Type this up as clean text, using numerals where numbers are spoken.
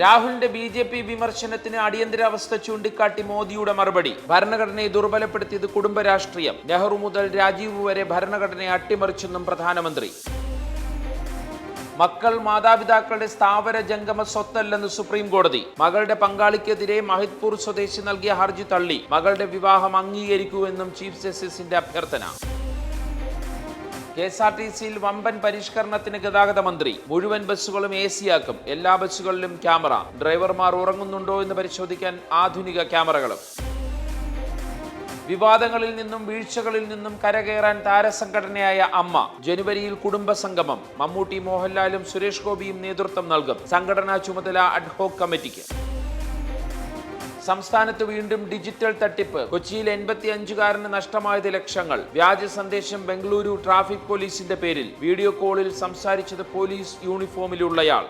രാഹുലിന്റെ ബി.ജെ.പി. വിമർശനത്തിന് അടിയന്തരാവസ്ഥ ചൂണ്ടിക്കാട്ടി മോദിയുടെ മറുപടി. ഭരണഘടനയെ ദുർബലപ്പെടുത്തിയത് കുടുംബ രാഷ്ട്രീയം. നെഹ്റു മുതൽ രാജീവ് വരെ ഭരണഘടനയെ അട്ടിമറിച്ചെന്നും പ്രധാനമന്ത്രി. മക്കൾ മാതാപിതാക്കളുടെ സ്ഥാവര ജംഗമ സ്വത്തല്ലെന്ന് സുപ്രീം കോടതി. മകളുടെ പങ്കാളിക്കെതിരെ മഹിദ്പൂർ സ്വദേശി നൽകിയ ഹർജി തള്ളി. മകളുടെ വിവാഹം അംഗീകരിക്കൂവെന്നും ചീഫ് ജസ്റ്റിസിന്റെ അഭ്യർത്ഥന. KSRTCയിൽ വമ്പൻ പരിഷ്കരണത്തിന് ഗതാഗത മന്ത്രി. മുഴുവൻ ബസ്സുകളും AC-യാക്കും. എല്ലാ ബസ്സുകളിലും ക്യാമറ. ഡ്രൈവർമാർ ഉറങ്ങുന്നുണ്ടോ എന്ന് പരിശോധിക്കാൻ ആധുനിക ക്യാമറകളും. വിവാദങ്ങളിൽ നിന്നും വീഴ്ചകളിൽ നിന്നും കരകയറാൻ താരസംഘടനയായ അമ്മ. ജനുവരിയിൽ കുടുംബസംഗമം. മമ്മൂട്ടി, മോഹൻലാലും സുരേഷ് ഗോപിയും നേതൃത്വം നൽകും. സംഘടനാ ചുമതല അഡ്ഹോക് കമ്മിറ്റിക്ക്. സംസ്ഥാനത്ത് വീണ്ടും ഡിജിറ്റൽ തട്ടിപ്പ്. കൊച്ചിയിൽ 85-കാരന് നഷ്ടമായത് ലക്ഷങ്ങൾ. വ്യാജ സന്ദേശം ബംഗളൂരു ട്രാഫിക് പോലീസിന്റെ പേരിൽ. വീഡിയോ കോളിൽ സംസാരിച്ചത് പോലീസ് യൂണിഫോമിലുള്ളയാൾ.